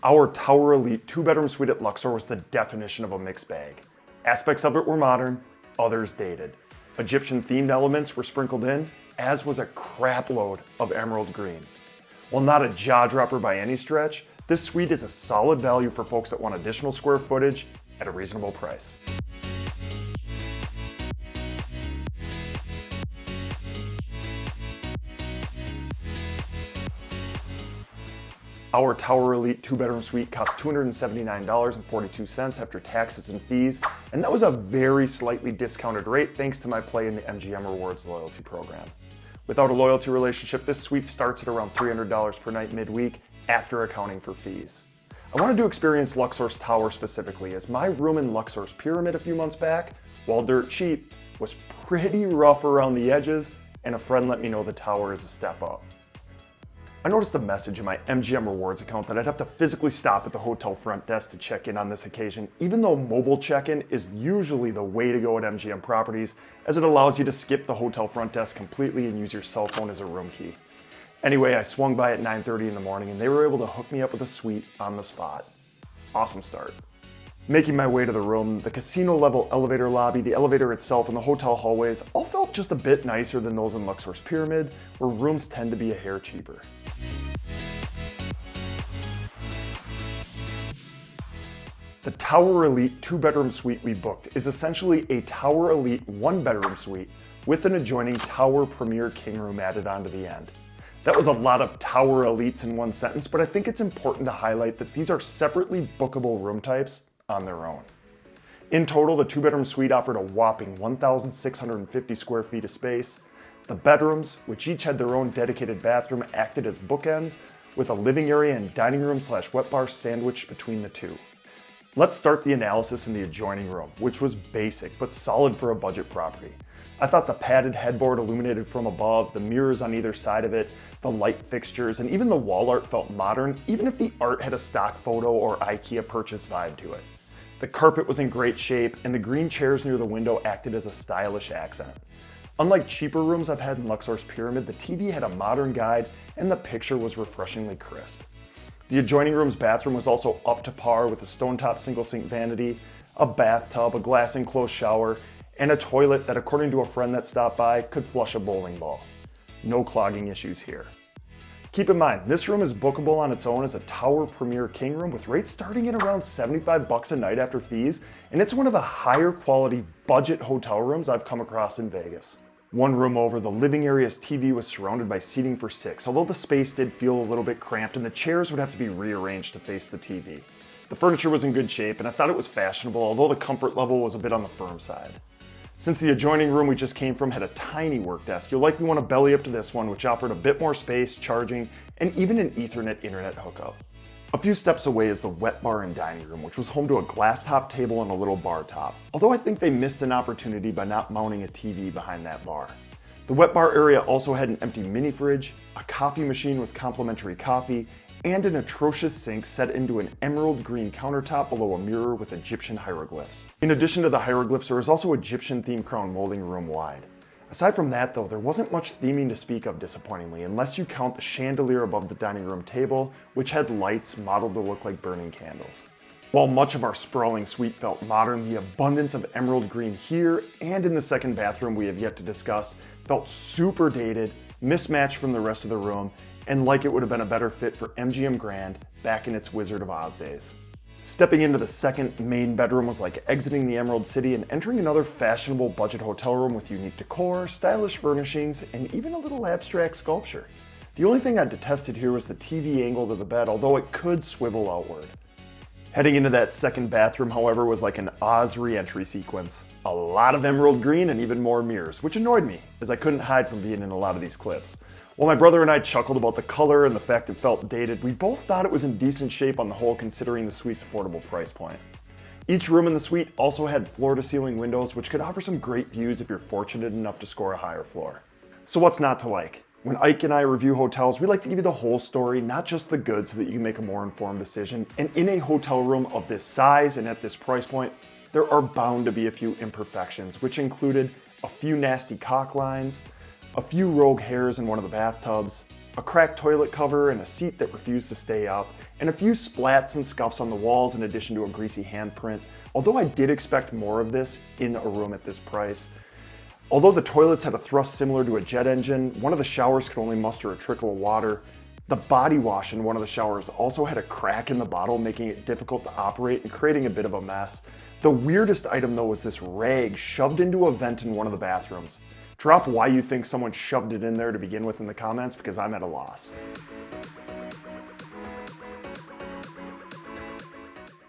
Our Tower Elite 2-bedroom suite at Luxor was the definition of a mixed bag. Aspects of it were modern, others dated. Egyptian themed elements were sprinkled in, as was a crapload of emerald green. While not a jaw dropper by any stretch, this suite is a solid value for folks that want additional square footage at a reasonable price. Our Tower Elite 2-bedroom suite cost $279.42 after taxes and fees, and that was a very slightly discounted rate thanks to my play in the MGM Rewards loyalty program. Without a loyalty relationship, this suite starts at around $300 per night midweek after accounting for fees. I wanted to experience Luxor's Tower specifically, as my room in Luxor's Pyramid a few months back, while dirt cheap, was pretty rough around the edges, and a friend let me know the Tower is a step up. I noticed a message in my MGM Rewards account that I'd have to physically stop at the hotel front desk to check in on this occasion, even though mobile check-in is usually the way to go at MGM properties, as it allows you to skip the hotel front desk completely and use your cell phone as a room key. Anyway, I swung by at 9:30 in the morning and they were able to hook me up with a suite on the spot. Awesome start. Making my way to the room, the casino level elevator lobby, the elevator itself, and the hotel hallways all felt just a bit nicer than those in Luxor's Pyramid, where rooms tend to be a hair cheaper. The Tower Elite 2-bedroom suite we booked is essentially a Tower Elite 1-bedroom suite with an adjoining Tower Premier King room added onto the end. That was a lot of Tower Elites in one sentence, but I think it's important to highlight that these are separately bookable room types on their own. In total, the 2-bedroom suite offered a whopping 1,650 square feet of space. The bedrooms, which each had their own dedicated bathroom, acted as bookends with a living area and dining room / wet bar sandwiched between the two. Let's start the analysis in the adjoining room, which was basic but solid for a budget property. I thought the padded headboard illuminated from above, the mirrors on either side of it, the light fixtures, and even the wall art felt modern, even if the art had a stock photo or IKEA purchase vibe to it. The carpet was in great shape, and the green chairs near the window acted as a stylish accent. Unlike cheaper rooms I've had in Luxor's Pyramid, the TV had a modern guide, and the picture was refreshingly crisp. The adjoining room's bathroom was also up to par with a stone-top single-sink vanity, a bathtub, a glass enclosed shower, and a toilet that, according to a friend that stopped by, could flush a bowling ball. No clogging issues here. Keep in mind, this room is bookable on its own as a Tower Premier King room with rates starting at around $75 a night after fees, and it's one of the higher quality budget hotel rooms I've come across in Vegas. One room over, the living area's TV was surrounded by seating for 6, although the space did feel a little bit cramped and the chairs would have to be rearranged to face the TV. The furniture was in good shape and I thought it was fashionable, although the comfort level was a bit on the firm side. Since the adjoining room we just came from had a tiny work desk, you'll likely want to belly up to this one, which offered a bit more space, charging, and even an Ethernet internet hookup. A few steps away is the wet bar and dining room, which was home to a glass top table and a little bar top, although I think they missed an opportunity by not mounting a TV behind that bar. The wet bar area also had an empty mini fridge, a coffee machine with complimentary coffee, and an atrocious sink set into an emerald green countertop below a mirror with Egyptian hieroglyphs. In addition to the hieroglyphs, there was also Egyptian themed crown molding room wide. Aside from that though, there wasn't much theming to speak of, disappointingly, unless you count the chandelier above the dining room table, which had lights modeled to look like burning candles. While much of our sprawling suite felt modern, the abundance of emerald green here and in the second bathroom we have yet to discuss felt super dated, mismatched from the rest of the room, and like it would have been a better fit for MGM Grand back in its Wizard of Oz days. Stepping into the second main bedroom was like exiting the Emerald City and entering another fashionable budget hotel room with unique decor, stylish furnishings, and even a little abstract sculpture. The only thing I detested here was the TV angle to the bed, although it could swivel outward. Heading into that second bathroom, however, was like an Oz re-entry sequence. A lot of emerald green and even more mirrors, which annoyed me, as I couldn't hide from being in a lot of these clips. While my brother and I chuckled about the color and the fact it felt dated, we both thought it was in decent shape on the whole considering the suite's affordable price point. Each room in the suite also had floor-to-ceiling windows, which could offer some great views if you're fortunate enough to score a higher floor. So what's not to like? When Ike and I review hotels, we like to give you the whole story, not just the good, so that you can make a more informed decision. And in a hotel room of this size and at this price point, there are bound to be a few imperfections, which included a few nasty caulk lines, a few rogue hairs in one of the bathtubs, a cracked toilet cover and a seat that refused to stay up, and a few splats and scuffs on the walls in addition to a greasy handprint. Although I did expect more of this in a room at this price. Although the toilets had a thrust similar to a jet engine, one of the showers could only muster a trickle of water. The body wash in one of the showers also had a crack in the bottle, making it difficult to operate and creating a bit of a mess. The weirdest item though was this rag shoved into a vent in one of the bathrooms. Drop why you think someone shoved it in there to begin with in the comments, because I'm at a loss.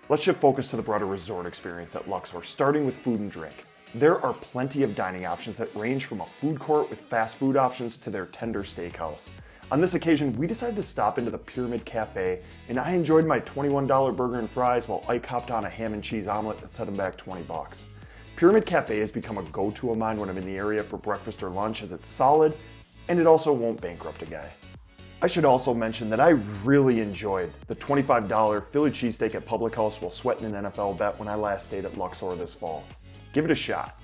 Let's shift focus to the broader resort experience at Luxor, starting with food and drink. There are plenty of dining options that range from a food court with fast food options to their tender steakhouse. On this occasion, we decided to stop into the Pyramid Cafe, and I enjoyed my $21 burger and fries while Ike hopped on a ham and cheese omelet that set him back 20 bucks. Pyramid Cafe has become a go-to of mine when I'm in the area for breakfast or lunch, as it's solid, and it also won't bankrupt a guy. I should also mention that I really enjoyed the $25 Philly cheesesteak at Public House while sweating an NFL bet when I last stayed at Luxor this fall. Give it a shot.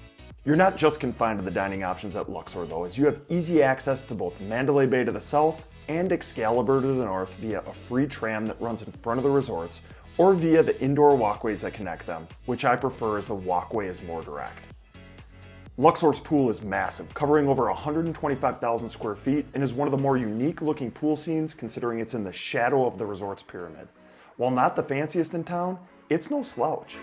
You're not just confined to the dining options at Luxor though, as you have easy access to both Mandalay Bay to the south and Excalibur to the north via a free tram that runs in front of the resorts, or via the indoor walkways that connect them, which I prefer as the walkway is more direct. Luxor's pool is massive, covering over 125,000 square feet, and is one of the more unique looking pool scenes considering it's in the shadow of the resort's pyramid. While not the fanciest in town, it's no slouch.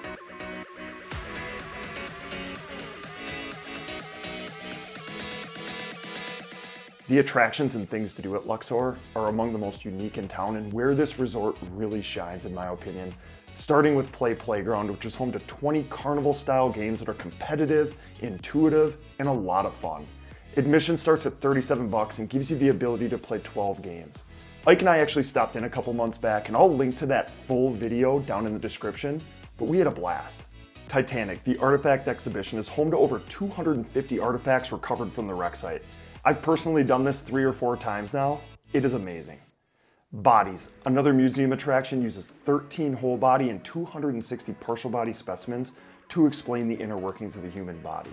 The attractions and things to do at Luxor are among the most unique in town and where this resort really shines in my opinion. Starting with Play Playground, which is home to 20 carnival-style games that are competitive, intuitive, and a lot of fun. Admission starts at 37 bucks and gives you the ability to play 12 games. Ike and I actually stopped in a couple months back, and I'll link to that full video down in the description, but we had a blast. Titanic, the artifact exhibition, is home to over 250 artifacts recovered from the wreck site. I've personally done this 3 or 4 times now. It is amazing. Bodies, another museum attraction, uses 13 whole body and 260 partial body specimens to explain the inner workings of the human body.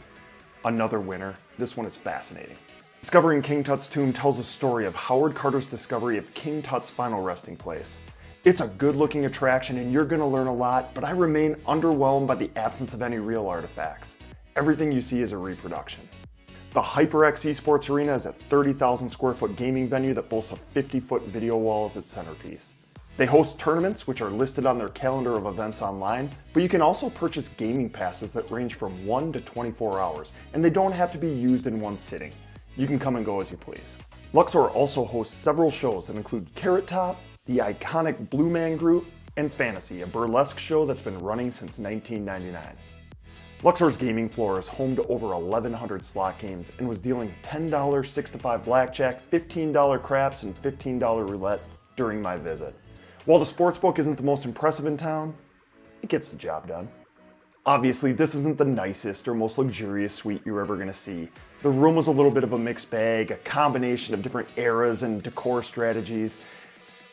Another winner, this one is fascinating. Discovering King Tut's tomb tells a story of Howard Carter's discovery of King Tut's final resting place. It's a good looking attraction and you're gonna learn a lot, but I remain underwhelmed by the absence of any real artifacts. Everything you see is a reproduction. The HyperX Esports Arena is a 30,000 square foot gaming venue that boasts a 50-foot video wall as its centerpiece. They host tournaments, which are listed on their calendar of events online, but you can also purchase gaming passes that range from 1 to 24 hours, and they don't have to be used in one sitting. You can come and go as you please. Luxor also hosts several shows that include Carrot Top, the iconic Blue Man Group, and Fantasy, a burlesque show that's been running since 1999. Luxor's gaming floor is home to over 1,100 slot games and was dealing $10 6-to-5 blackjack, $15 craps, and $15 roulette during my visit. While the sportsbook isn't the most impressive in town, it gets the job done. Obviously, this isn't the nicest or most luxurious suite you're ever gonna see. The room was a little bit of a mixed bag, a combination of different eras and decor strategies.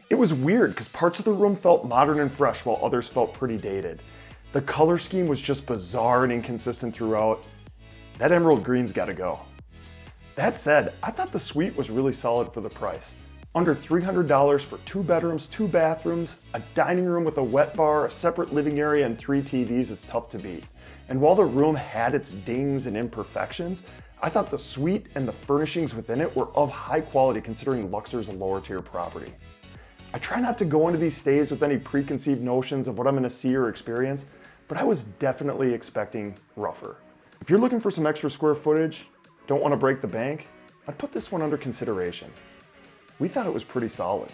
It was weird because parts of the room felt modern and fresh while others felt pretty dated. The color scheme was just bizarre and inconsistent throughout. That emerald green's gotta go. That said, I thought the suite was really solid for the price. Under $300 for 2 bedrooms, 2 bathrooms, a dining room with a wet bar, a separate living area, and 3 TVs is tough to beat. And while the room had its dings and imperfections, I thought the suite and the furnishings within it were of high quality considering Luxor's a lower tier property. I try not to go into these stays with any preconceived notions of what I'm gonna see or experience, but I was definitely expecting rougher. If you're looking for some extra square footage, don't want to break the bank, I'd put this one under consideration. We thought it was pretty solid.